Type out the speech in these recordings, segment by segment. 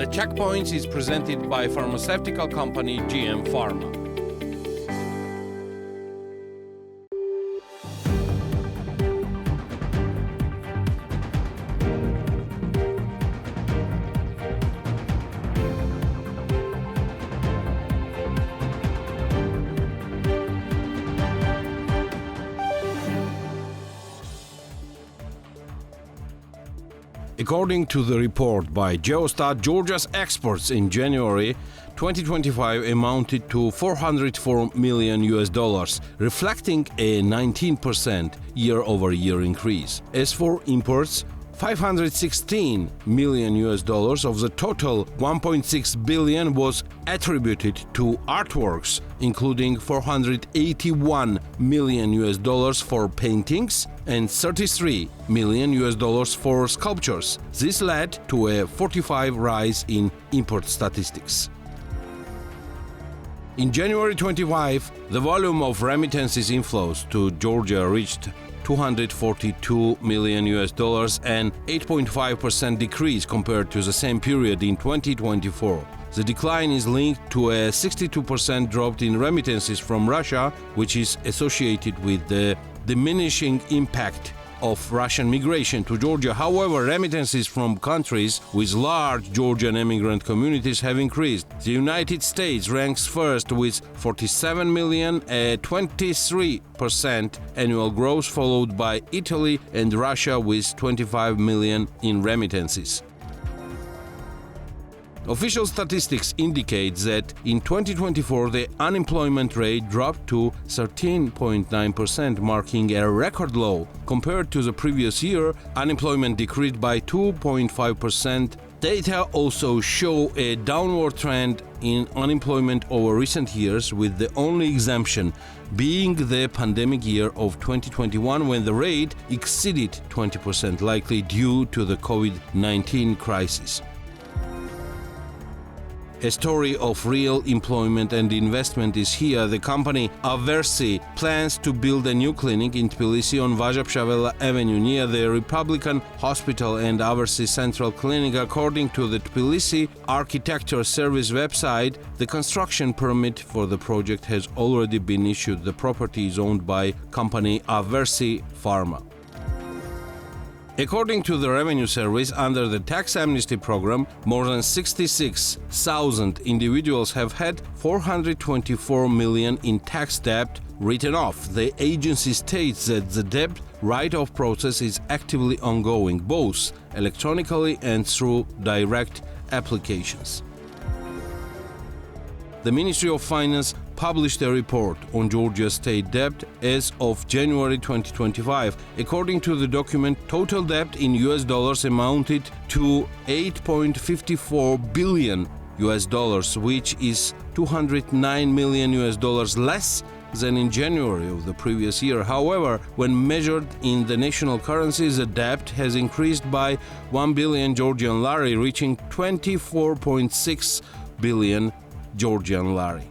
The Checkpoints is presented by pharmaceutical company GM Pharma. According to the report by Geostat, Georgia's exports in January 2025 amounted to $404 million, reflecting a 19% year-over-year increase. As for imports, $516 million of the total $1.6 billion was attributed to artworks, including $481 million for paintings and $33 million for sculptures. This led to a 45% rise in import statistics. In January 25, the volume of remittances inflows to Georgia reached $242 million, an 8.5% decrease compared to the same period in 2024. The decline is linked to a 62% drop in remittances from Russia, which is associated with the diminishing impact of Russian migration to Georgia. However, remittances from countries with large Georgian immigrant communities have increased. The United States ranks first with 47 million, a 23% annual growth, followed by Italy and Russia with 25 million in remittances. Official statistics indicate that in 2024 the unemployment rate dropped to 13.9%, marking a record low. Compared to the previous year, unemployment decreased by 2.5%. Data also show a downward trend in unemployment over recent years, with the only exemption being the pandemic year of 2021, when the rate exceeded 20%, likely due to the COVID-19 crisis. A story of real employment and investment is here. The company Aversi plans to build a new clinic in Tbilisi on Vazhapshavela Avenue near the Republican Hospital and Aversi Central Clinic. According to the Tbilisi Architecture Service website, the construction permit for the project has already been issued. The property is owned by company Aversi Pharma. According to the Revenue Service, under the tax amnesty program, more than 66,000 individuals have had $424 million in tax debt written off. The agency states that the debt write-off process is actively ongoing, both electronically and through direct applications. The Ministry of Finance published a report on Georgia's state debt as of January 2025. According to the document, total debt in US dollars amounted to $8.54 billion, which is $209 million less than in January of the previous year. However, when measured in the national currency, the debt has increased by 1 billion Georgian lari, reaching 24.6 billion Georgian lari.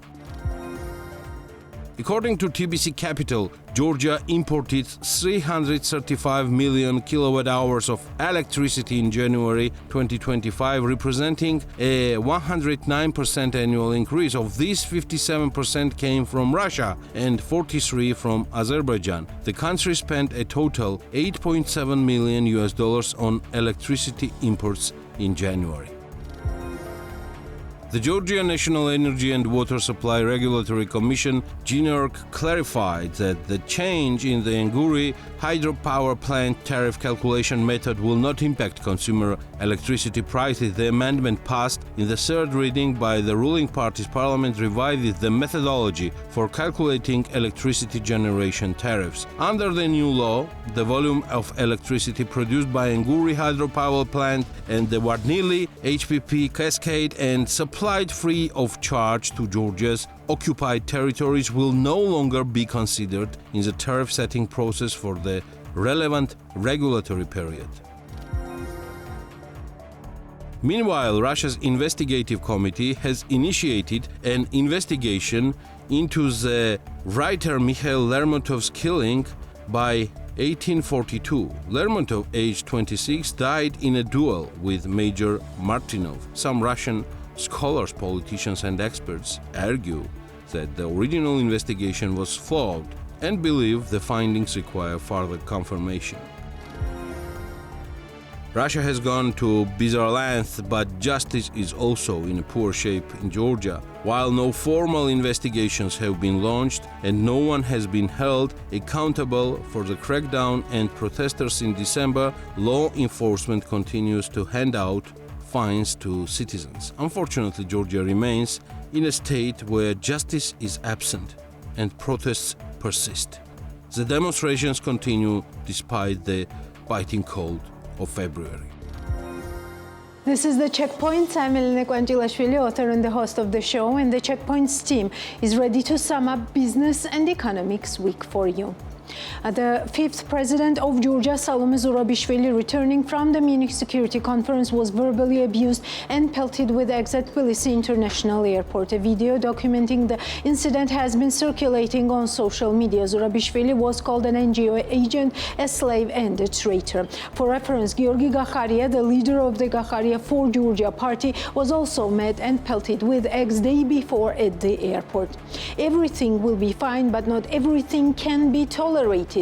According to TBC Capital, Georgia imported 335 million kilowatt-hours of electricity in January 2025, representing a 109% annual increase. Of these, 57% came from Russia and 43% from Azerbaijan. The country spent a total $8.7 million on electricity imports in January. The Georgia National Energy and Water Supply Regulatory Commission, GENERC, clarified that the change in the Anguri hydropower plant tariff calculation method will not impact consumer electricity prices. The amendment passed in the third reading by the ruling party's parliament revised the methodology for calculating electricity generation tariffs. Under the new law, the volume of electricity produced by Anguri hydropower plant and the Varnili HPP cascade and supplied free of charge to Georgia's occupied territories will no longer be considered in the tariff setting process for the relevant regulatory period. Meanwhile, Russia's investigative committee has initiated an investigation into the writer Mikhail Lermontov's killing by 1842, Lermontov, aged 26, died in a duel with Major Martynov. Some Russian scholars, politicians, and experts argue that the original investigation was flawed and believe the findings require further confirmation. Russia has gone to bizarre lengths, but justice is also in poor shape in Georgia. While no formal investigations have been launched and no one has been held accountable for the crackdown and protesters in December, law enforcement continues to hand out fines to citizens. Unfortunately, Georgia remains in a state where justice is absent and protests persist. The demonstrations continue despite the biting cold of February. This is The Checkpoint. I'm Elena Quantilashvili, author and the host of the show, and the Checkpoint's team is ready to sum up business and economics week for you. The fifth president of Georgia, Salome Zurabishvili, returning from the Munich Security Conference, was verbally abused and pelted with eggs at Tbilisi International Airport. A video documenting the incident has been circulating on social media. Zurabishvili was called an NGO agent, a slave, and a traitor. For reference, Georgi Gakharia, the leader of the Gakharia for Georgia party, was also met and pelted with eggs day before at the airport. Everything will be fine, but not everything can be tolerated,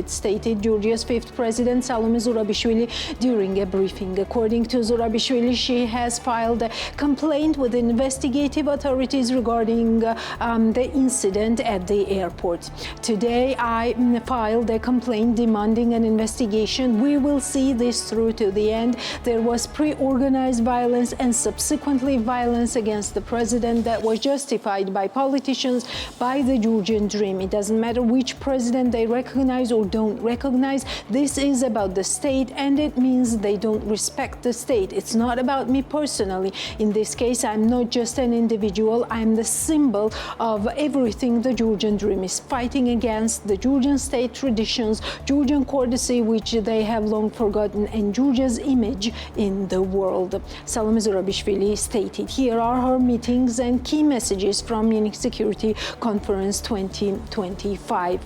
stated Georgia's fifth president Salome Zurabishvili during a briefing. According to Zurabishvili, she has filed a complaint with investigative authorities regarding the incident at the airport. Today, I filed a complaint demanding an investigation. We will see this through to the end. There was pre-organized violence and subsequently violence against the president that was justified by politicians, by the Georgian dream. It doesn't matter which president they recognize or don't recognize. This is about the state, and it means they don't respect the state. It's not about me personally. In this case, I'm not just an individual. I'm the symbol of everything the Georgian dream is fighting against, the Georgian state traditions, Georgian courtesy, which they have long forgotten, and Georgia's image in the world. Salome Zurabishvili stated. Here are her meetings and key messages from Munich Security Conference 2025.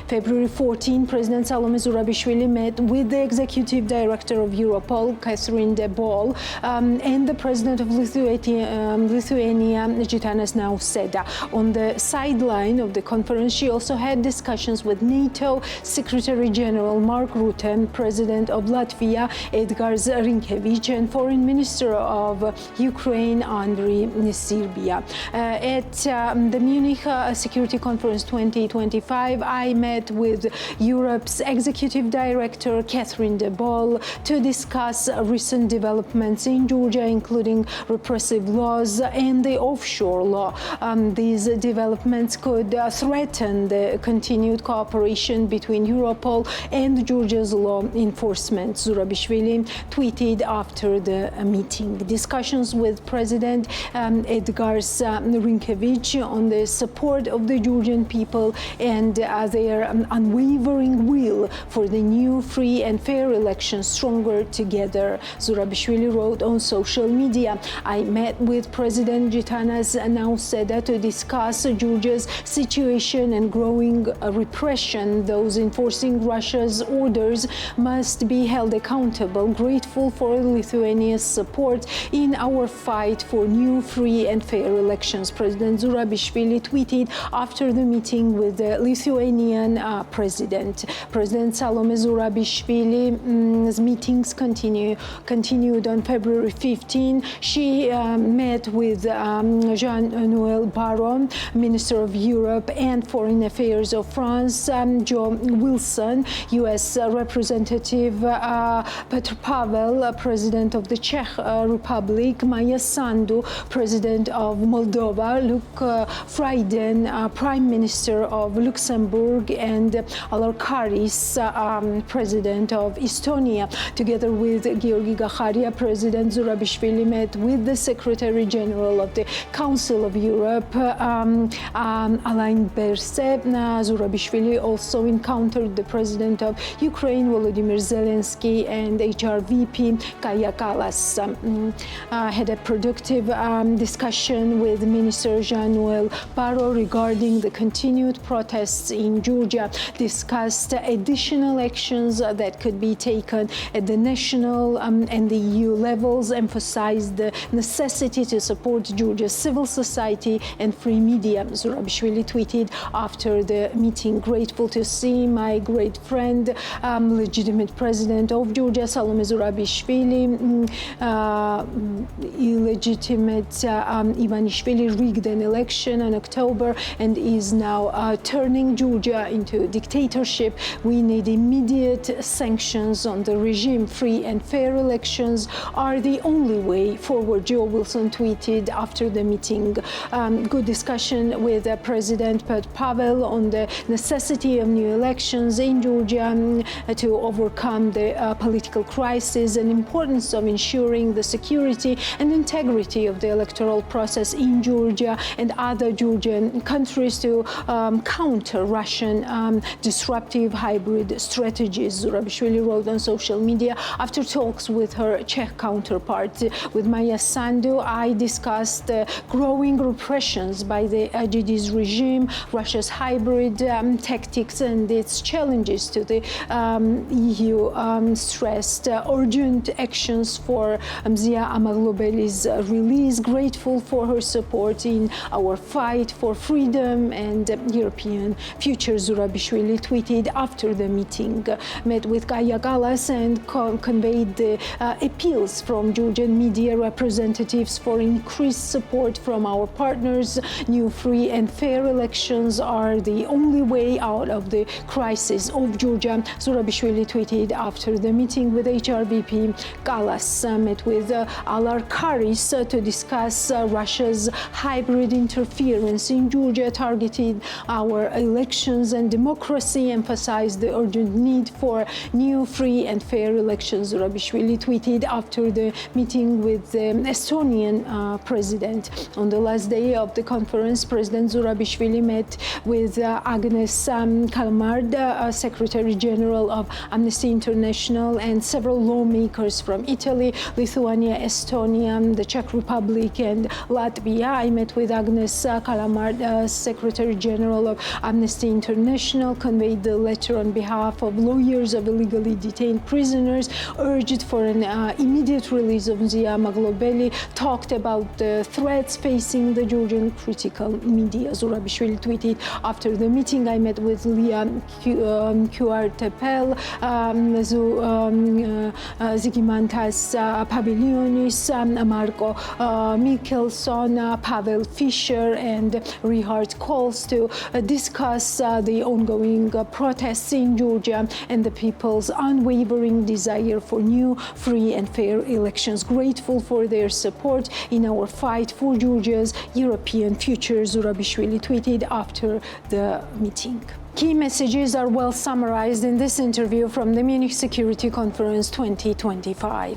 February 14, President Salome Zurabishvili met with the executive director of Europol, Catherine de Boll, and the president of Lithuania, Gitanas Nausėda. On the sideline of the conference, she also had discussions with NATO Secretary General Mark Rutte, President of Latvia, Edgars Rinkēvičs, and Foreign Minister of Ukraine, Andriy Sybiha. At the Munich Security Conference 2025, I met with Europe's executive director, Catherine de Boll, to discuss recent developments in Georgia, including repressive laws and the offshore law. These developments could threaten the continued cooperation between Europol and Georgia's law enforcement. Zurabishvili tweeted after the meeting. Discussions with President Edgars Rinkēvičs on the support of the Georgian people and their unwavering will for the new, free and fair elections stronger together. Zurabishvili wrote on social media, I met with President Gitanas Nausėda to discuss Georgia's situation and growing repression. Those enforcing Russia's orders must be held accountable. Grateful for Lithuania's support in our fight for new, free and fair elections. President Zurabishvili tweeted after the meeting with the Lithuanian president. President Salome Zurabishvili's meetings continued on February 15. She met with Jean-Noël Barrot, Minister of Europe and Foreign Affairs of France, Joe Wilson, U.S. Representative Petr Pavel, President of the Czech Republic, Maia Sandu, President of Moldova, Luc Frieden, Prime Minister of Luxembourg, and Alarkaris, President of Estonia. Together with Georgi Gakharia, President Zurabishvili met with the Secretary General of the Council of Europe, Alain Berset. Zurabishvili also encountered the President of Ukraine, Volodymyr Zelensky, and HRVP Kaja Kallas. Had a productive discussion with Minister Jean-Noël Barrot regarding the continued protests in Georgia. This discussed additional actions that could be taken at the national and the EU levels, emphasized the necessity to support Georgia's civil society and free media. Zurabishvili tweeted after the meeting, "Grateful to see my great friend, legitimate president of Georgia, Salome Zurabishvili, illegitimate Ivanishvili rigged an election in October and is now turning Georgia into a dictatorship. We need immediate sanctions on the regime. Free and fair elections are the only way forward," Joe Wilson tweeted after the meeting. Good discussion with President Petr Pavel on the necessity of new elections in Georgia to overcome the political crisis and importance of ensuring the security and integrity of the electoral process in Georgia and other Georgian countries to counter Russian disruptive hybrid strategies, Zurabishvili wrote on social media. After talks with her Czech counterpart, with Maia Sandu, I discussed growing repressions by the Agidi's regime, Russia's hybrid tactics and its challenges to the EU, stressed urgent actions for Zia Amaglobeli's release, grateful for her support in our fight for freedom and European future, Zurabishvili tweeted after the meeting. Met with Kaja Kallas and conveyed the appeals from Georgian media representatives for increased support from our partners. New, free and fair elections are the only way out of the crisis of Georgia, Zurabishvili tweeted after the meeting with HRVP. Kallas met with Alar Karis to discuss Russia's hybrid interference in Georgia, targeted our elections and democracy, emphasized the urgent need for new, free and fair elections, Zurabishvili tweeted after the meeting with the Estonian president. On the last day of the conference, President Zurabishvili met with Agnes Kalmard, Secretary General of Amnesty International, and several lawmakers from Italy, Lithuania, Estonia, the Czech Republic, and Latvia. I met with Agnes Kalmard, Secretary General of Amnesty International, conveyed the letter on behalf of lawyers of illegally detained prisoners, urged for an immediate release of Zia Amaglobeli, talked about the threats facing the Georgian critical media. Zurabishvili tweeted after the meeting, I met with Lia Kuartepel, Zigimantas Pavillionis, Marco Mikkelson, Pavel Fischer, and Richard Coles to discuss the ongoing protests in Georgia and the people's unwavering desire for new, free and fair elections. Grateful for their support in our fight for Georgia's European future, Zurabishvili tweeted after the meeting. Key messages are well summarized in this interview from the Munich Security Conference 2025.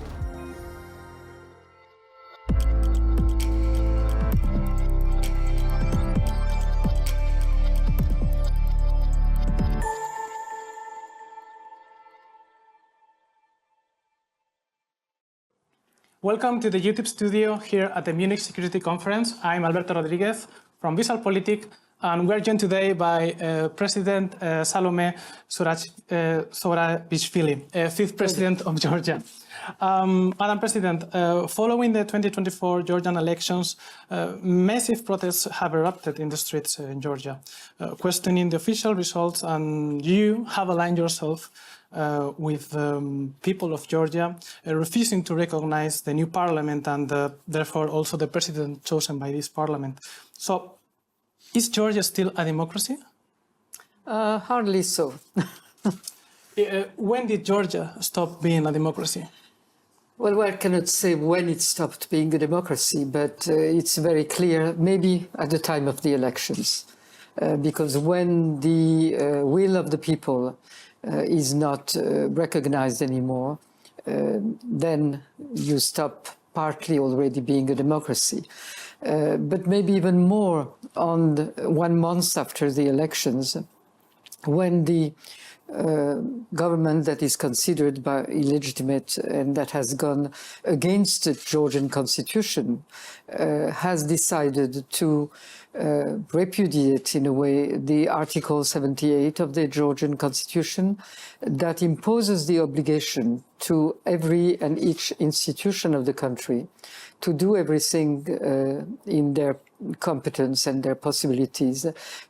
Welcome to the YouTube studio here at the Munich Security Conference. I'm Alberto Rodriguez from VisualPolitik, and we're joined today by President Salome Zurabishvili, fifth President of Georgia. Madam President, following the 2024 Georgian elections, massive protests have erupted in the streets in Georgia, questioning the official results, and you have aligned yourself with people of Georgia, refusing to recognize the new parliament and therefore also the president chosen by this parliament. So, is Georgia still a democracy? Hardly so. When did Georgia stop being a democracy? Well, I cannot say when it stopped being a democracy, but it's very clear, maybe at the time of the elections, because when the will of the people is not recognized anymore, then you stop partly already being a democracy. But maybe even more on 1 month after the elections, when the government that is considered by illegitimate and that has gone against the Georgian constitution has decided to repudiate, in a way, the Article 78 of the Georgian constitution that imposes the obligation to every and each institution of the country to do everything in their competence and their possibilities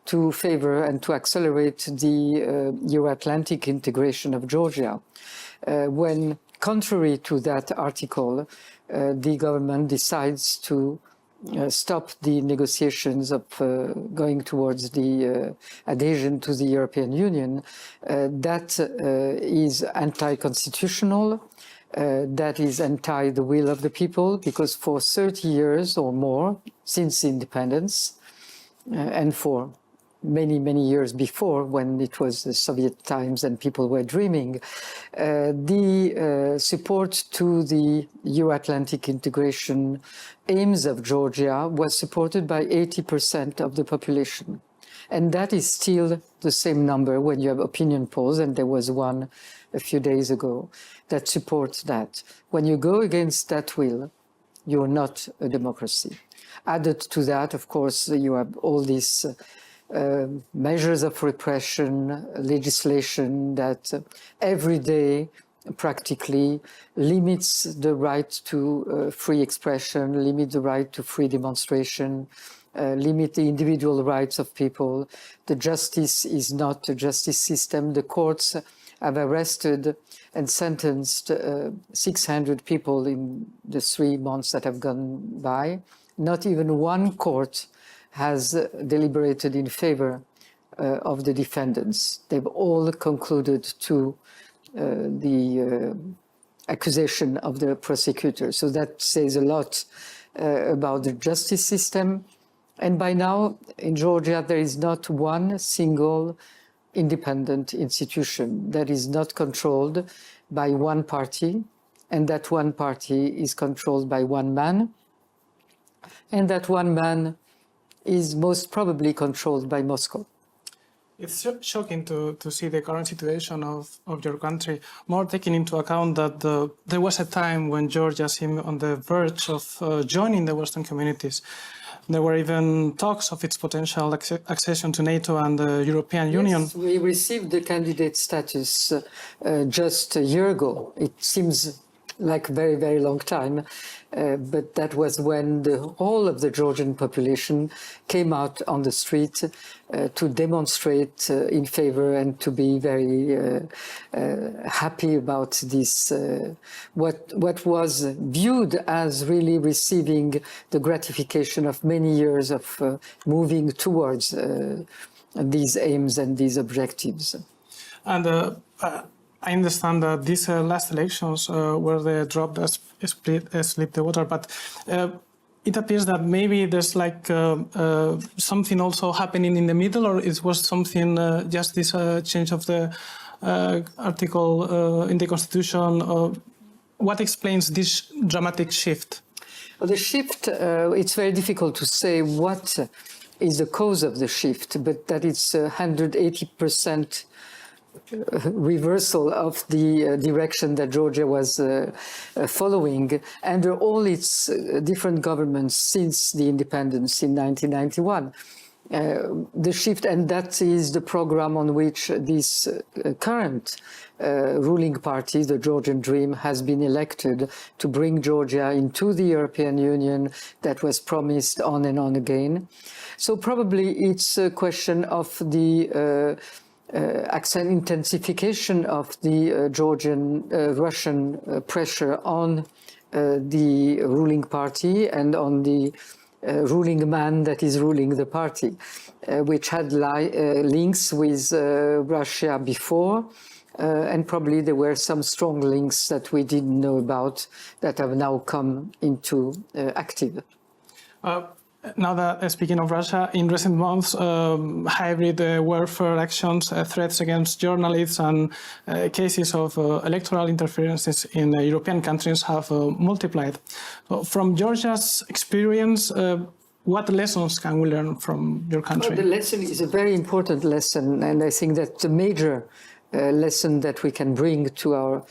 to favor and to accelerate the Euro-Atlantic integration of Georgia. When, contrary to that article, the government decides to stop the negotiations of going towards the adhesion to the European Union, that is anti-constitutional. That is anti the will of the people, because for 30 years or more since independence, and for many, many years before, when it was the Soviet times and people were dreaming, the support to the Euro-Atlantic integration aims of Georgia was supported by 80% of the population. And that is still the same number when you have opinion polls, and there was one a few days ago that supports that. When you go against that will, you're not a democracy. Added to that, of course, you have all these measures of repression, legislation that every day practically limits the right to free expression, limit the right to free demonstration, limit the individual rights of people. The justice is not a justice system. The courts have arrested and sentenced 600 people in the 3 months that have gone by. Not even one court has deliberated in favor of the defendants. They've all concluded to the accusation of the prosecutor. So that says a lot about the justice system. And by now, in Georgia, there is not one single independent institution that is not controlled by one party, and that one party is controlled by one man, and that one man is most probably controlled by Moscow. It's shocking to see the current situation of your country, more taking into account that there was a time when Georgia seemed on the verge of joining the Western communities. There were even talks of its potential accession to NATO and the European Union. Yes, we received the candidate status just a year ago. It seems like a very, very long time, but that was when the whole of the Georgian population came out on the street to demonstrate in favor and to be very happy about this, what was viewed as really receiving the gratification of many years of moving towards these aims and these objectives. And I understand that these last elections were the drop that split the water, but it appears that maybe there's like something also happening in the middle, or it was something just this change of the article in the constitution. What explains this dramatic shift? Well, the shift, it's very difficult to say what is the cause of the shift, but that it's 180% reversal of the direction that Georgia was following under all its different governments since the independence in 1991. The shift, and that is the program on which this current ruling party, the Georgian Dream, has been elected to bring Georgia into the European Union that was promised on and on again. So probably it's a question of the intensification of the Georgian-Russian pressure on the ruling party and on the ruling man that is ruling the party, which had links with Russia before, and probably there were some strong links that we didn't know about that have now come into active. Now that, speaking of Russia, in recent months, hybrid warfare actions, threats against journalists and cases of electoral interferences in European countries have multiplied. So from Georgia's experience, what lessons can we learn from your country? Well, the lesson is a very important lesson, and I think that the major lesson that we can bring to our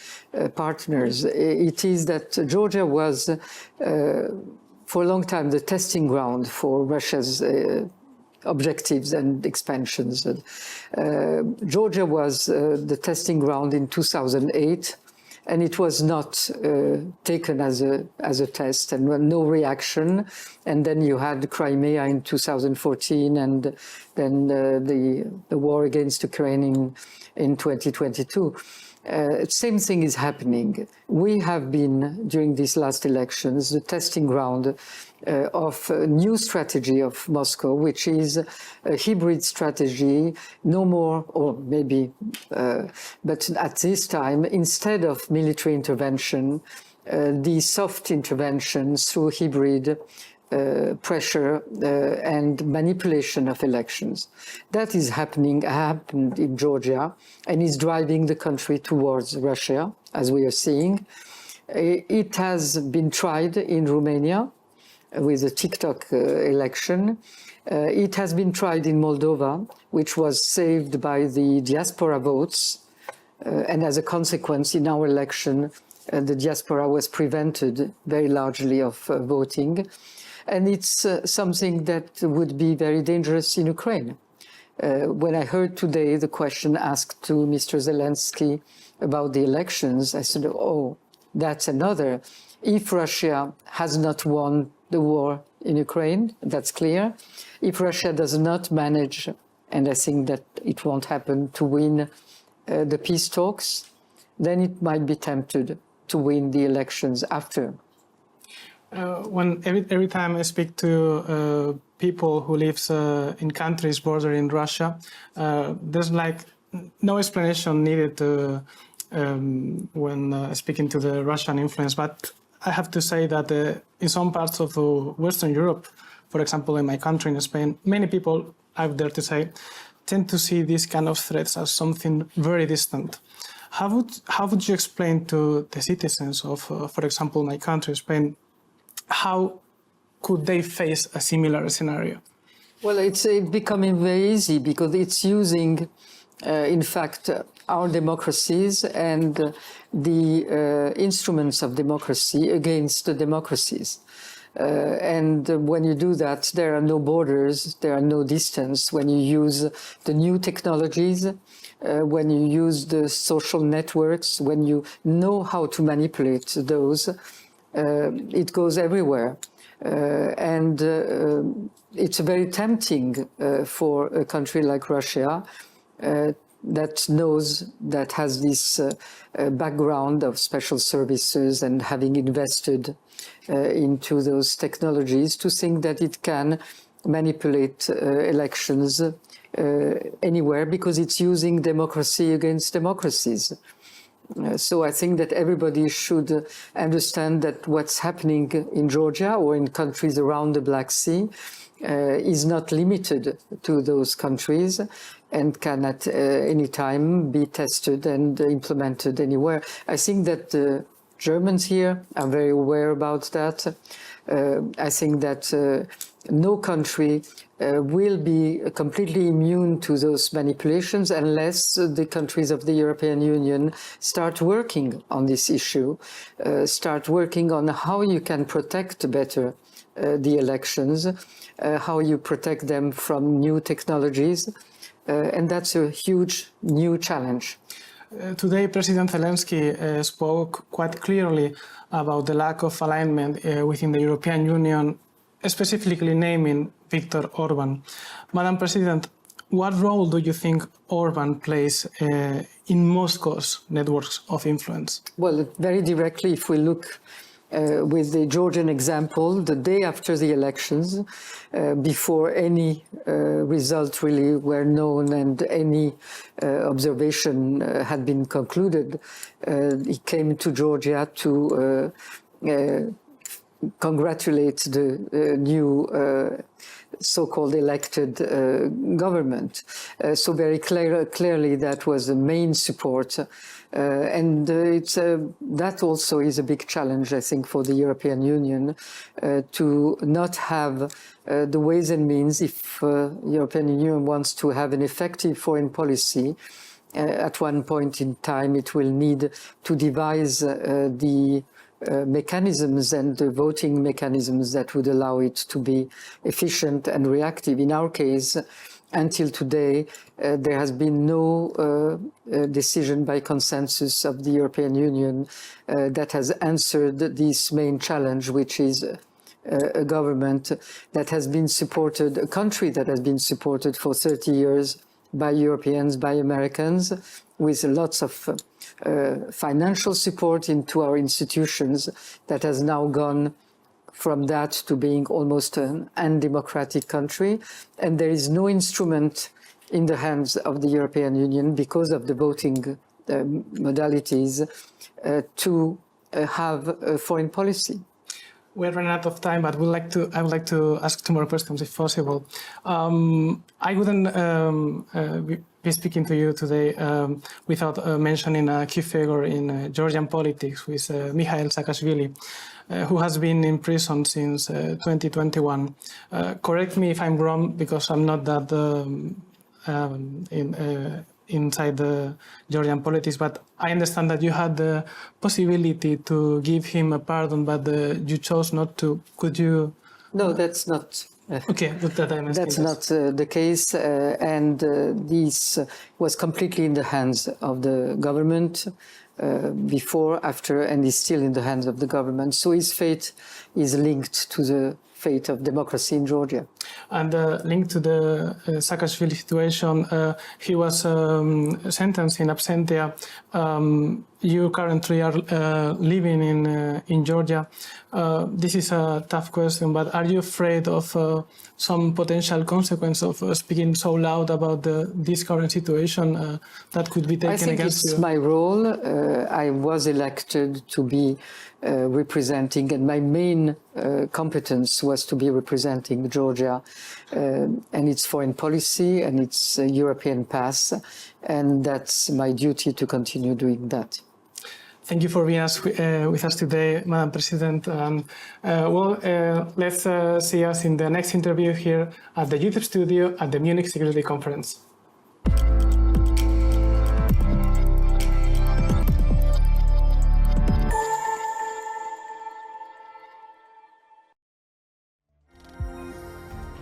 partners. It is that Georgia was, for a long time, the testing ground for Russia's objectives and expansions. Georgia was the testing ground in 2008, and it was not taken as a test, and no reaction. And then you had Crimea in 2014, and then the war against Ukraine in 2022. Same thing is happening. We have been, during these last elections, the testing ground of a new strategy of Moscow, which is a hybrid strategy, no more, or maybe, but at this time, instead of military intervention, the soft intervention through hybrid pressure and manipulation of elections. That is happened in Georgia, and is driving the country towards Russia, as we are seeing. It has been tried in Romania with the TikTok election. It has been tried in Moldova, which was saved by the diaspora votes. And as a consequence, in our election, the diaspora was prevented very largely of voting. And it's something that would be very dangerous in Ukraine. When I heard today the question asked to Mr. Zelensky about the elections, I said, oh, that's another. If Russia has not won the war in Ukraine, that's clear. If Russia does not manage, and I think that it won't happen, to win the peace talks, then it might be tempted to win the elections after. When every time I speak to people who live in countries bordering Russia, there's like no explanation needed when speaking to the Russian influence. But I have to say that in some parts of Western Europe, for example, in my country, in Spain, many people, I would dare to say, tend to see these kind of threats as something very distant. How would you explain to the citizens of, for example, my country, Spain, how could they face a similar scenario? Well, it's becoming very easy because it's using, in fact, our democracies and the instruments of democracy against the democracies. And when you do that, there are no borders, there are no distance. When you use the new technologies, when you use the social networks, when you know how to manipulate those, it goes everywhere. And it's very tempting for a country like Russia that knows, that has this background of special services and having invested into those technologies, to think that it can manipulate elections anywhere, because it's using democracy against democracies. So I think that everybody should understand that what's happening in Georgia or in countries around the Black Sea is not limited to those countries and can at any time be tested and implemented anywhere. I think that the Germans here are very aware about that. I think that no country will be completely immune to those manipulations unless the countries of the European Union start working on this issue, start working on how you can protect better the elections, how you protect them from new technologies, and that's a huge new challenge. Today, President Zelensky spoke quite clearly about the lack of alignment within the European Union, specifically naming Viktor Orban. Madam President, what role do you think Orban plays in Moscow's networks of influence? Well, very directly, if we look with the Georgian example, the day after the elections, before any result really were known and any observation had been concluded, he came to Georgia to congratulate the new so-called elected government. So very clearly that was the main support. And that also is a big challenge, I think, for the European Union, to not have the ways and means, if European Union wants to have an effective foreign policy, at one point in time, it will need to devise the mechanisms and the voting mechanisms that would allow it to be efficient and reactive. In our case, until today, there has been no decision by consensus of the European Union that has answered this main challenge, which is a government that has been supported, a country that has been supported for 30 years by Europeans, by Americans, with lots of financial support into our institutions, that has now gone from that to being almost an undemocratic country. And there is no instrument in the hands of the European Union, because of the voting modalities, to have a foreign policy. We're running out of time, but I would like to ask two more questions, if possible. I wouldn't be speaking to you today without mentioning a key figure in Georgian politics, with Mikhail Saakashvili, who has been in prison since 2021. Correct me if I'm wrong, because I'm not that inside the Georgian politics, but I understand that you had the possibility to give him a pardon, but you chose not to. Could you? No, that's not. Okay, that's not the case, and this was completely in the hands of the government before, after, and is still in the hands of the government. So his fate is linked to the fate of democracy in Georgia. And linked to the Saakashvili situation, he was sentenced in absentia. You currently are living in Georgia. This is a tough question, but are you afraid of some potential consequence of speaking so loud about this current situation that could be taken against you? I think it's my role. I was elected to be representing, and my main competence was to be representing Georgia and its foreign policy and its European path, and that's my duty to continue doing that. Thank you for being with us today, Madam President. Let's see us in the next interview here at the YouTube studio at the Munich Security Conference.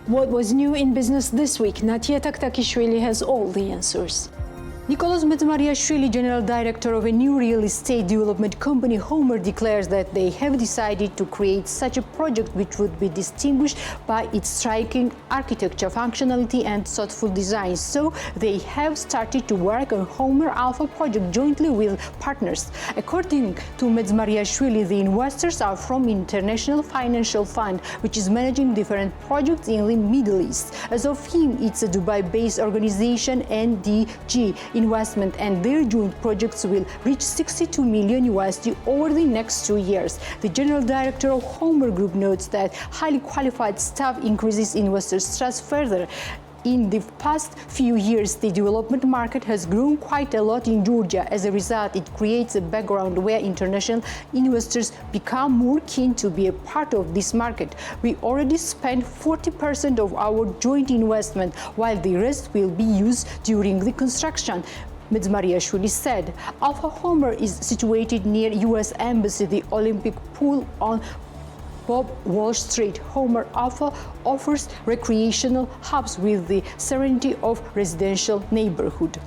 What was new in business this week? Natia Taktakishvili has all the answers. Nicholas Medzmariashvili, general director of a new real estate development company, Homer, declares that they have decided to create such a project which would be distinguished by its striking architecture, functionality and thoughtful design. So they have started to work on Homer Alpha project jointly with partners. According to Medzmariashvili, the investors are from International Financial Fund, which is managing different projects in the Middle East. As of him, it's a Dubai-based organization, NDG investment, and their joint projects will reach $62 million over the next 2 years. The general director of Homer Group notes that highly qualified staff increases investors' trust further. In the past few years, the development market has grown quite a lot in Georgia. As a result, it creates a background where international investors become more keen to be a part of this market. We already spent 40% of our joint investment, while the rest will be used during the construction, Medzmariashvili said. Alpha Homer is situated near U.S. Embassy, the Olympic pool on Bob Walsh Street. Homer Alpha offers recreational hubs with the serenity of residential neighborhood.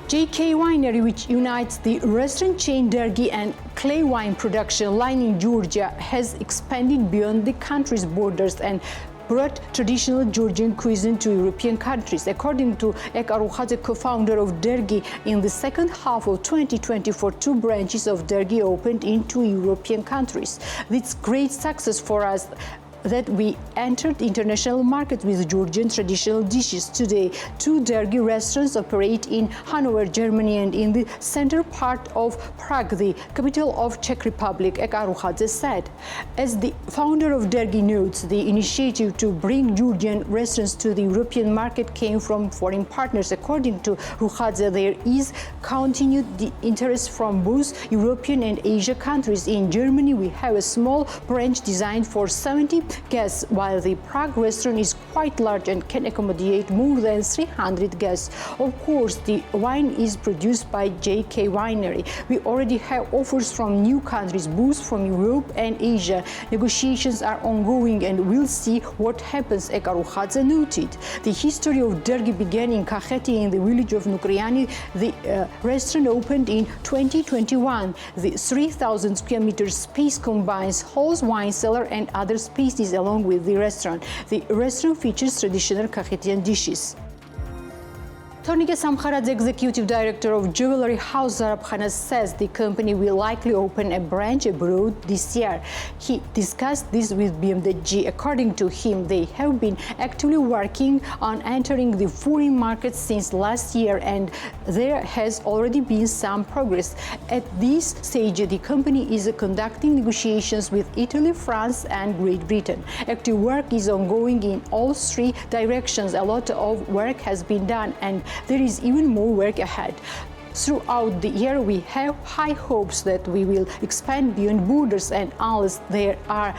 JK Winery, which unites the restaurant chain Dergi and clay wine production line in Georgia, has expanded beyond the country's borders and brought traditional Georgian cuisine to European countries. According to Ek Arukhadze, co-founder of Dergi, in the second half of 2024, 2 branches of Dergi opened in 2 European countries. It's great success for us that we entered international market with Georgian traditional dishes. Today, 2 Dergi restaurants operate in Hanover, Germany, and in the center part of Prague, the capital of Czech Republic, Ek Arukhadze said. As the founder of Dergi notes, the initiative to bring Georgian restaurants to the European market came from foreign partners. According to Rukhadze, there is continued interest from both European and Asia countries. In Germany, we have a small branch designed for 70 guests, while the Prague restaurant is quite large and can accommodate more than 300 guests. Of course, the wine is produced by JK Winery. We already have offers from new countries, both from Europe and Asia. Negotiations are ongoing and we'll see what happens, Ekarukhadze noted. The history of Dergi began in Kakheti in the village of Nukriani. The restaurant opened in 2021. The 3,000 square meter space combines halls, wine cellar and other spaces along with the restaurant. The restaurant features traditional Kakhetian dishes. Tornike Samkharadze, executive director of jewelry house Zarabkhana, says the company will likely open a branch abroad this year. He discussed this with BMDG. According to him, they have been actively working on entering the foreign markets since last year, and there has already been some progress. At this stage, the company is conducting negotiations with Italy, France, and Great Britain. Active work is ongoing in all three directions. A lot of work has been done, and there is even more work ahead. Throughout the year, we have high hopes that we will expand beyond borders, and unless there are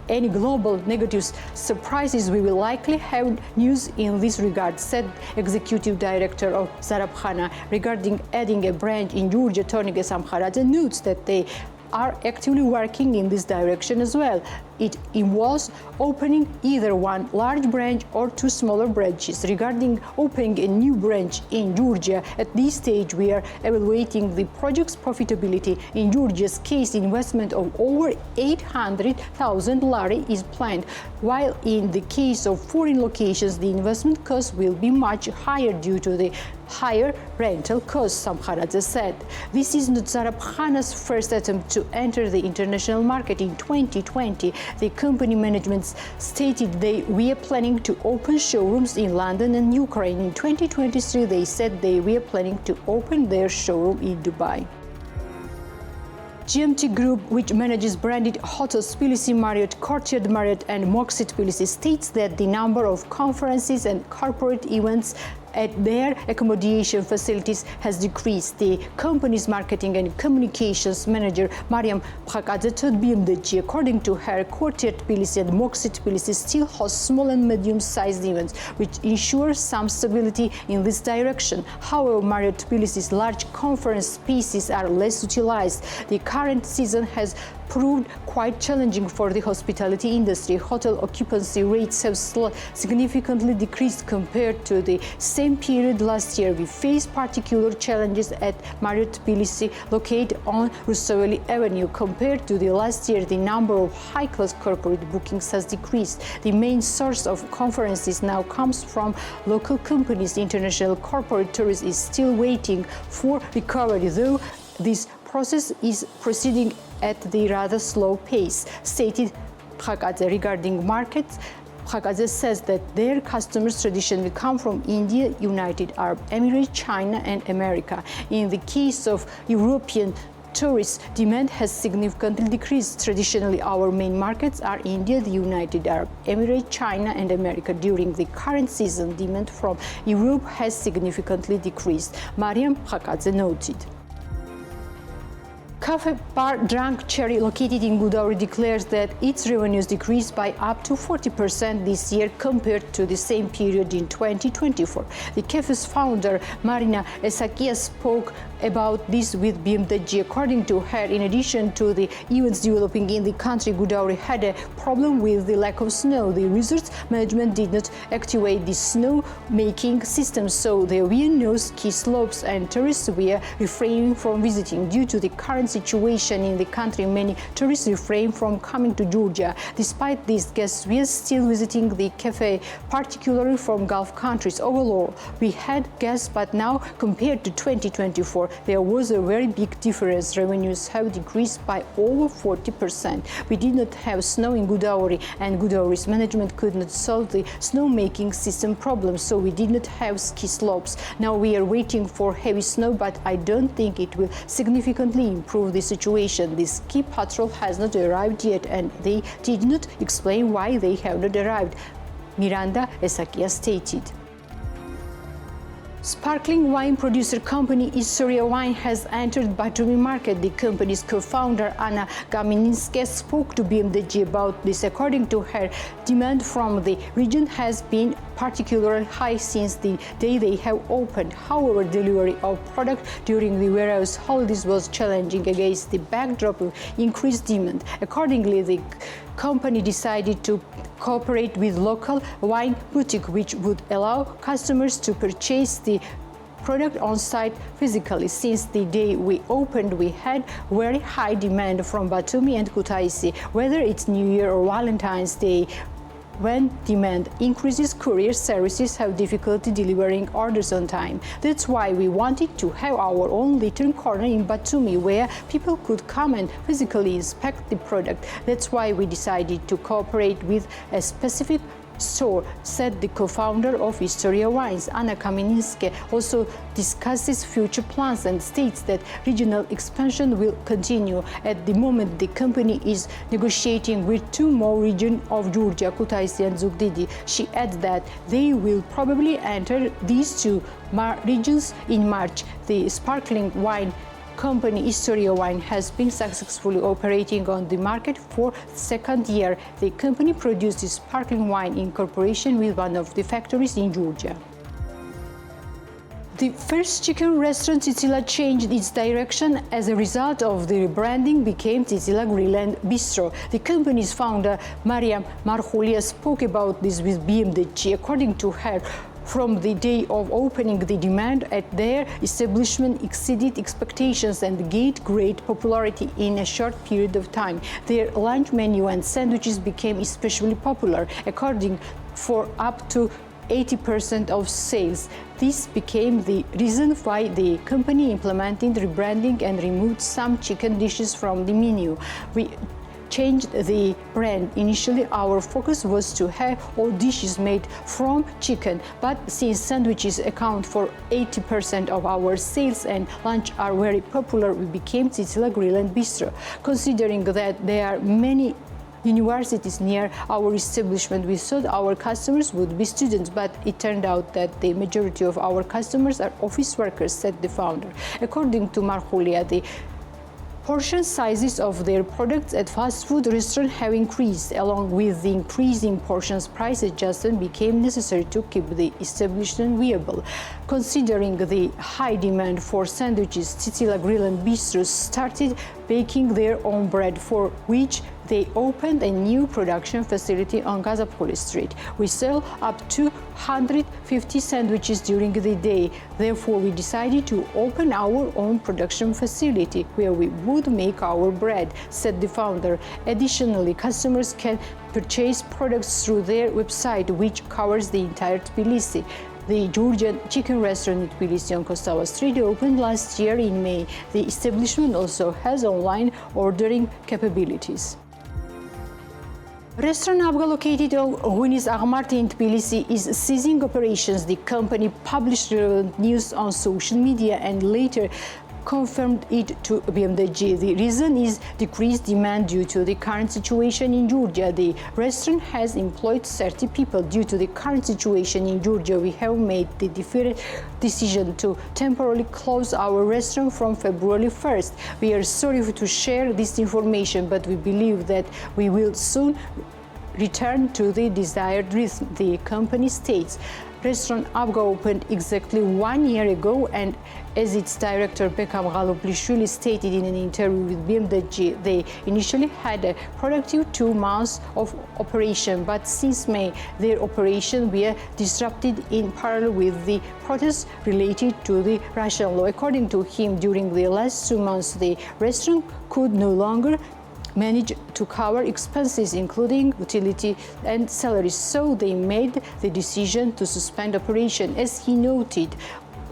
any global negative surprises, we will likely have news in this regard, said executive director of Zarabkhana. Regarding adding a branch in Georgia, Tornike Samkharadze notes that they are actively working in this direction as well. It involves opening either one large branch or two smaller branches. Regarding opening a new branch in Georgia, at this stage we are evaluating the project's profitability. In Georgia's case, investment of over 800,000 lari is planned, while in the case of foreign locations, the investment cost will be much higher due to the higher rental costs, Samkharadze said. This is not Zarabkhana's first attempt to enter the international market. In 2020, the company management stated they were planning to open showrooms in London and Ukraine. In 2023, they said they were planning to open their showroom in Dubai. GMT Group, which manages branded hotels Tbilisi Marriott, Courtyard Marriott and Moxie Tbilisi, states that the number of conferences and corporate events at their accommodation facilities has decreased. The company's marketing and communications manager, Mariam Bhakadze, told BMDG, according to her, Courtyard Tbilisi and Moxie Tbilisi still host small and medium-sized events, which ensures some stability in this direction. However, Marriott Tbilisi's large conference spaces are less utilized. The current season has proved quite challenging for the hospitality industry. Hotel occupancy rates have significantly decreased compared to the same period last year. We face particular challenges at Marriott Tbilisi, located on Rustaveli Avenue. Compared to the last year, the number of high-class corporate bookings has decreased. The main source of conferences now comes from local companies. International corporate tourism is still waiting for recovery, though this process is proceeding at the rather slow pace, stated Bhakadze. Regarding markets, Bhakadze says that their customers traditionally come from India, United Arab Emirates, China and America. In the case of European tourists, demand has significantly decreased. Traditionally, our main markets are India, the United Arab Emirates, China and America. During the current season, demand from Europe has significantly decreased, Mariam Bhakadze noted. Cafe Bar Drunk Cherry, located in Gudauri, declares that its revenues decreased by up to 40% this year compared to the same period in 2024. The cafe's founder, Marina Esakia, spoke about this with BMDG. According to her, in addition to the events developing in the country, Gudauri had a problem with the lack of snow. The resort's management did not activate the snow-making system, so there were no ski slopes and tourists were refraining from visiting. Due to the current situation in the country, many tourists refrain from coming to Georgia. Despite this, guests were still visiting the cafe, particularly from Gulf countries. Overall, we had guests, but now, compared to 2024, there was a very big difference. Revenues have decreased by over 40%. We did not have snow in Gudauri, and Gudauri's management could not solve the snow-making system problem, so we did not have ski slopes. Now we are waiting for heavy snow, but I don't think it will significantly improve the situation. The ski patrol has not arrived yet, and they did not explain why they have not arrived, Miranda Esakia stated. Sparkling wine producer company Historia Wine has entered Batumi market. The company's co-founder Anna Gamininska spoke to BMDG about this. According to her, demand from the region has been particularly high since the day they have opened. However, delivery of product during the warehouse holidays was challenging against the backdrop of increased demand. Accordingly, the company decided to cooperate with local wine boutique, which would allow customers to purchase the product on site physically. Since the day we opened, we had very high demand from Batumi and Kutaisi. Whether it's New Year or Valentine's Day, when demand increases, courier services have difficulty delivering orders on time. That's why we wanted to have our own return corner in Batumi where people could come and physically inspect the product. That's why we decided to cooperate with a specific store, said the co-founder of Historia Wines. Anna Kamininska also discusses future plans and states that regional expansion will continue. At the moment, the company is negotiating with two more regions of Georgia, Kutaisi and Zugdidi. She adds that they will probably enter these two regions in March. The sparkling wine company Historia Wine has been successfully operating on the market for the second year. The company produces sparkling wine in cooperation with one of the factories in Georgia. The first chicken restaurant Titila changed its direction as a result of the rebranding, became Titila Grill and Bistro. The company's founder Mariam Marhulia spoke about this with BMDG. According to her, from the day of opening, the demand at their establishment exceeded expectations and gained great popularity in a short period of time. Their lunch menu and sandwiches became especially popular, according for up to 80% of sales. This became the reason why the company implemented rebranding and removed some chicken dishes from the menu. We changed the brand. Initially, our focus was to have all dishes made from chicken, but since sandwiches account for 80% of our sales and lunch are very popular, we became Titila Grill and Bistro. Considering that there are many universities near our establishment, we thought our customers would be students, but it turned out that the majority of our customers are office workers, said the founder. According to Marhulia, the portion sizes of their products at fast food restaurants have increased. Along with the increase in portions, price adjustment became necessary to keep the establishment viable. Considering the high demand for sandwiches, Titila Grill and Bistro started baking their own bread, for which they opened a new production facility on Gazapoli Street. We sell up to 150 sandwiches during the day. Therefore, we decided to open our own production facility where we would make our bread, said the founder. Additionally, customers can purchase products through their website, which covers the entire Tbilisi. The Georgian chicken restaurant in Tbilisi on Kostava Street opened last year in May. The establishment also has online ordering capabilities. Restaurant Abga, located on Gunis Agmarti in Tbilisi, is ceasing operations. The company published relevant news on social media and later confirmed it to BMDG. The reason is decreased demand due to the current situation in Georgia. The restaurant has employed 30 people. Due to the current situation in Georgia, we have made the decision to temporarily close our restaurant from February 1st. We are sorry to share this information, but we believe that we will soon return to the desired rhythm, the company states. Restaurant Abga opened exactly 1 year ago, and as its director Bekam Galoblishvili stated in an interview with BMDG, they initially had a productive 2 months of operation, but since May, their operation were disrupted in parallel with the protests related to the Russian law. According to him, during the last 2 months, the restaurant could no longer manage to cover expenses including utility and salaries, so they made the decision to suspend operation. As he noted,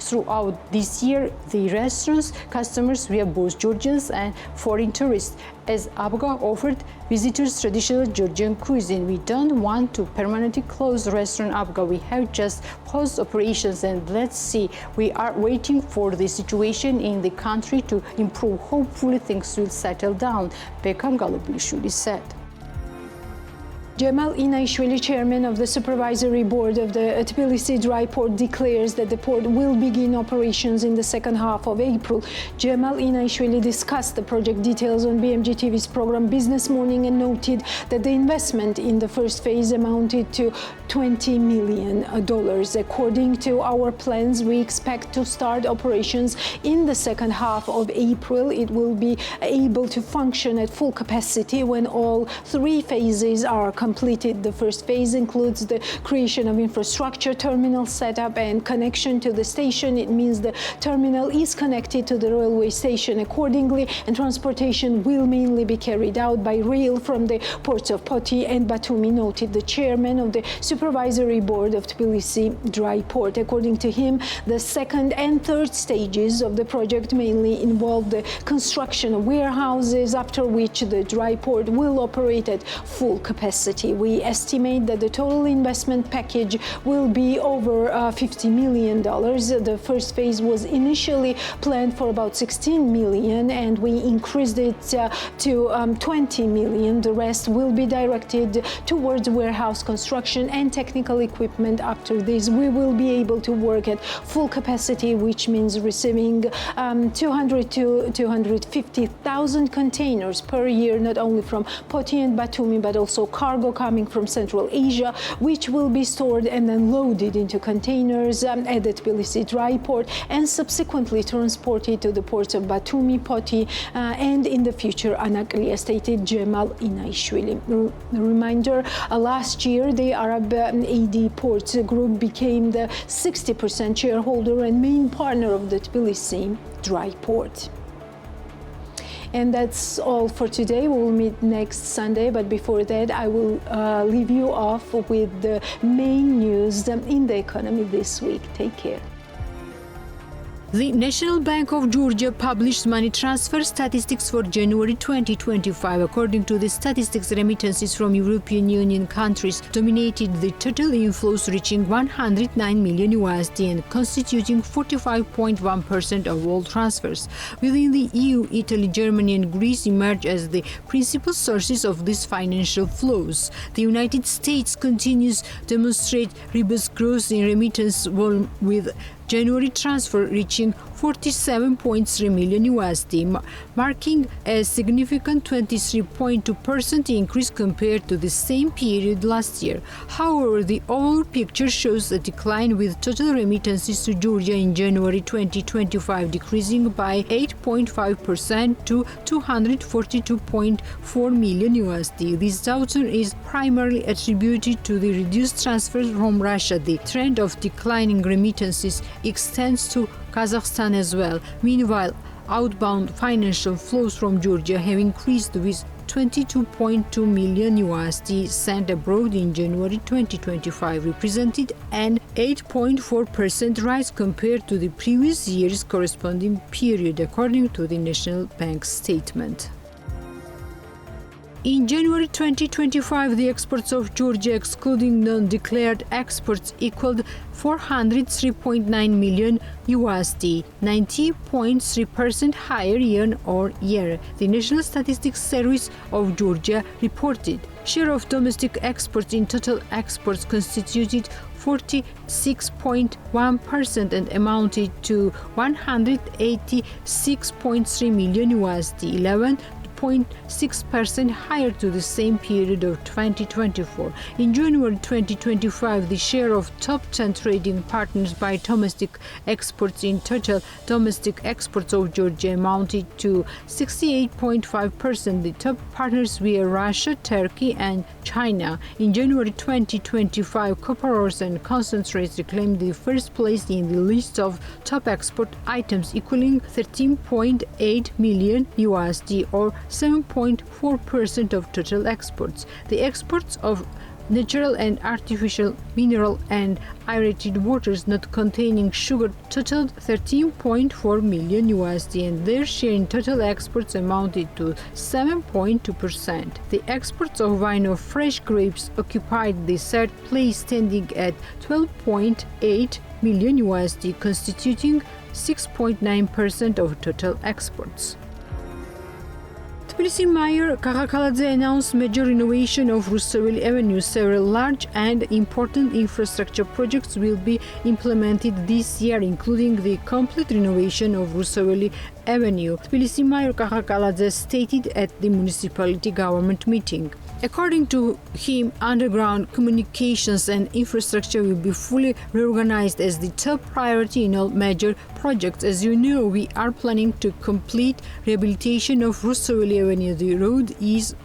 throughout this year, the restaurant's customers were both Georgians and foreign tourists, as Abga offered visitors traditional Georgian cuisine. We don't want to permanently close restaurant Abga. We have just paused operations and let's see. We are waiting for the situation in the country to improve. Hopefully things will settle down, Bekam Galoblishvili said. Cemal İnayishvili, chairman of the supervisory board of the Tbilisi Dry Port, declares that the port will begin operations in the second half of April. Cemal İnayishvili discussed the project details on BMG TV's program Business Morning and noted that the investment in the first phase amounted to $20 million. According to our plans, we expect to start operations in the second half of April. It will be able to function at full capacity when all three phases are completed. The first phase includes the creation of infrastructure, terminal setup, and connection to the station. It means the terminal is connected to the railway station accordingly, and transportation will mainly be carried out by rail from the ports of Poti and Batumi, noted the chairman of the supervisory board of Tbilisi Dry Port. According to him, the second and third stages of the project mainly involve the construction of warehouses, after which the dry port will operate at full capacity. We estimate that the total investment package will be over $50 million. The first phase was initially planned for about $16 million, and we increased it to $20 million. The rest will be directed towards warehouse construction and technical equipment. After this, we will be able to work at full capacity, which means receiving 200 to 250,000 containers per year, not only from Poti and Batumi, but also cargo coming from Central Asia, which will be stored and then loaded into containers at the Tbilisi Dry Port and subsequently transported to the ports of Batumi, Poti, and in the future Anaklia, stated Cemal İnayishvili. Reminder, last year the Arab AD Ports Group became the 60% shareholder and main partner of the Tbilisi Dry Port. And that's all for today. We will meet next Sunday, but before that, I will leave you off with the main news in the economy this week. Take care. The National Bank of Georgia published money transfer statistics for January 2025. According to the statistics, remittances from European Union countries dominated the total inflows, reaching $109 million and constituting 45.1% of all transfers. Within the EU, Italy, Germany, and Greece emerge as the principal sources of these financial flows. The United States continues to demonstrate robust growth in remittance volume, with January transfer reaching $47.3 million, marking a significant 23.2% increase compared to the same period last year. However, the overall picture shows a decline, with total remittances to Georgia in January 2025 decreasing by 8.5% to $242.4 million. This downturn is primarily attributed to the reduced transfers from Russia. The trend of declining remittances extends to Kazakhstan as well. Meanwhile, outbound financial flows from Georgia have increased, with $22.2 million sent abroad in January 2025, represented an 8.4% rise compared to the previous year's corresponding period, according to the National Bank statement. In January 2025, the exports of Georgia, excluding non-declared exports, equaled $403.9 million, 90.3% higher year-on-year. The National Statistics Service of Georgia reported share of domestic exports in total exports constituted 46.1% and amounted to $186.3 million, 11.6% higher to the same period of 2024. In January 2025, the share of top 10 trading partners by domestic exports in total domestic exports of Georgia amounted to 68.5%. The top partners were Russia, Turkey, and China. In January 2025, copper ores and concentrates reclaimed the first place in the list of top export items, equaling $13.8 million, or 7.4% of total exports. The exports of natural and artificial mineral and aerated waters not containing sugar totaled $13.4 million, and their share in total exports amounted to 7.2%. The exports of wine of fresh grapes occupied the third place, standing at $12.8 million, constituting 6.9% of total exports. Tbilisi Mayor Kakakaladze announced major renovation of Rustaveli Avenue. Several large and important infrastructure projects will be implemented this year, including the complete renovation of Rustaveli Avenue, Tbilisi Mayor Kakakaladze stated at the municipality government meeting. According to him, underground communications and infrastructure will be fully reorganized as the top priority in all major projects. As you know, we are planning to complete rehabilitation of Rustaveli Avenue. The road is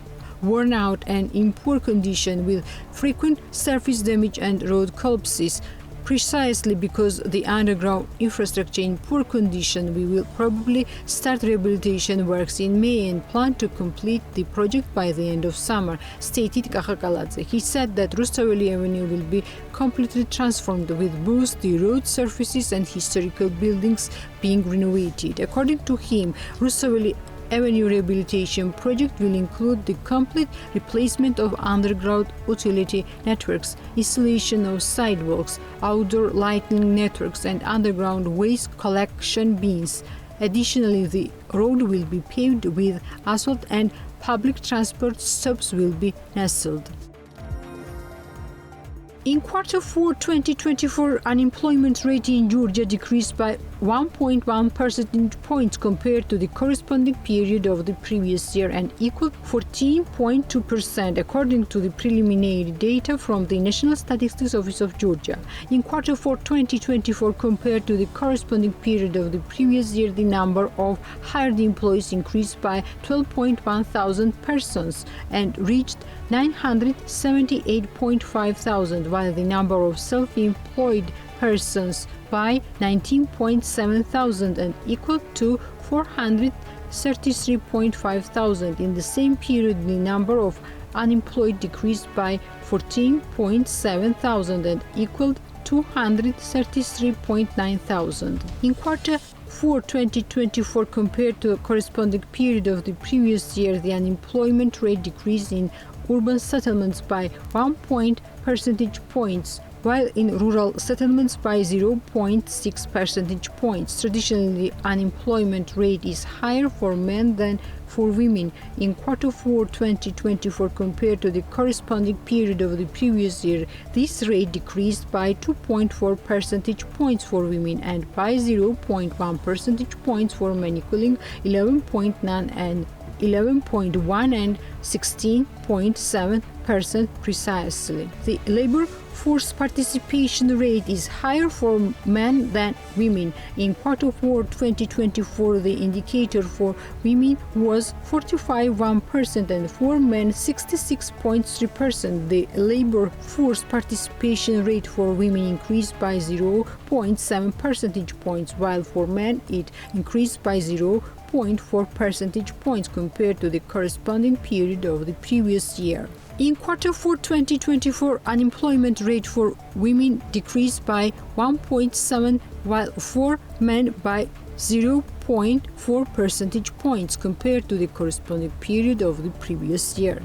worn out and in poor condition with frequent surface damage and road collapses. Precisely because the underground infrastructure in poor condition, we will probably start rehabilitation works in May and plan to complete the project by the end of summer, stated Kakakaladze. He said that Rustaveli Avenue will be completely transformed with both the road surfaces and historical buildings being renovated. According to him, Rustaveli Avenue rehabilitation project will include the complete replacement of underground utility networks, installation of sidewalks, outdoor lighting networks, and underground waste collection bins. Additionally, the road will be paved with asphalt and public transport stops will be nestled. In Q4 2024, unemployment rate in Georgia decreased by 1.1 percentage points compared to the corresponding period of the previous year and equaled 14.2% according to the preliminary data from the National Statistics Office of Georgia. In Q4 2024, compared to the corresponding period of the previous year, the number of hired employees increased by 12.1 thousand persons and reached 978.5 thousand, while the number of self-employed persons by 19.7 thousand and equal to 433.5 thousand. In the same period, the number of unemployed decreased by 14.7 thousand and equaled 233.9 thousand. In Q4 2024, compared to the corresponding period of the previous year, the unemployment rate decreased in urban settlements by 1 percentage points, while in rural settlements by 0.6 percentage points. Traditionally, the unemployment rate is higher for men than for women. In Q4 2024, compared to the corresponding period of the previous year, this rate decreased by 2.4 percentage points for women and by 0.1 percentage points for men, equaling 11.9 and 11.1 and 16.7% precisely. The labor force participation rate is higher for men than women. In Q4 2024, the indicator for women was 45.1% and for men 66.3%. The labor force participation rate for women increased by 0.7 percentage points, while for men it increased by 0.4 percentage points compared to the corresponding period of the previous year. In Q4 2024, unemployment rate for women decreased by 1.7, while for men by 0.4 percentage points compared to the corresponding period of the previous year.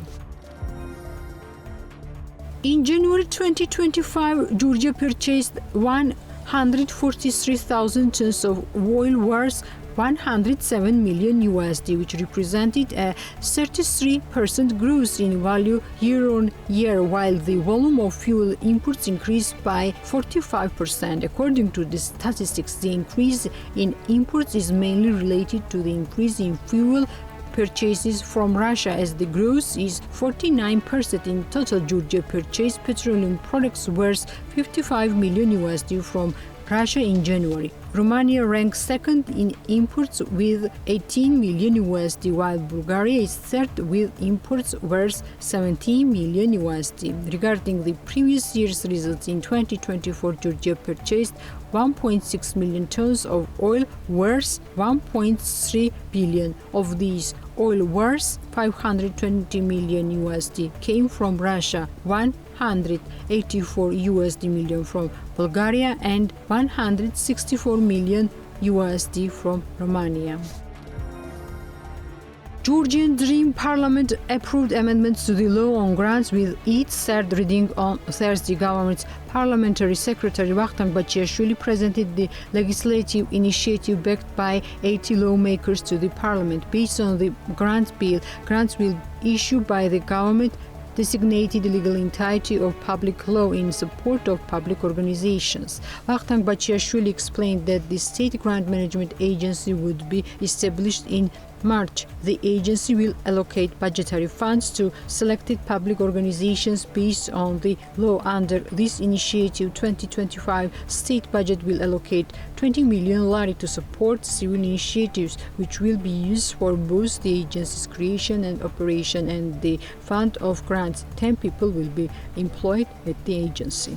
In January 2025, Georgia purchased 143,000 tons of oil worth $107 million USD, which represented a 33% growth in value year-on-year, while the volume of fuel imports increased by 45%. According to the statistics, the increase in imports is mainly related to the increase in fuel purchases from Russia, as the growth is 49%. In total, Georgia purchased petroleum products worth $55 million USD from Russia in January. Romania ranks second in imports with 18 million USD, while Bulgaria is third with imports worth 17 million USD. Regarding the previous year's results, in 2024, Georgia purchased 1.6 million tons of oil worth 1.3 billion. Of these, oil worth 520 million USD came from Russia, 184 USD million from Bulgaria, and 164 million USD from Romania. Georgian Dream Parliament approved amendments to the law on grants with its third reading on Thursday. Government's Parliamentary Secretary Vakhtang Bachiashvili presented the legislative initiative backed by 80 lawmakers to the parliament. Based on the grants bill, grants will be issued by the government designated legal entity of public law in support of public organizations. Vakhtang Bachiashvili explained that the State Grant Management Agency would be established in March. The agency will allocate budgetary funds to selected public organizations based on the law. Under this initiative, 2025 state budget will allocate 20 million lari to support civil initiatives, which will be used for both the agency's creation and operation and the fund of grants. 10 people will be employed at the agency.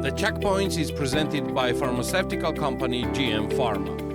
The Checkpoints is presented by pharmaceutical company GM Pharma.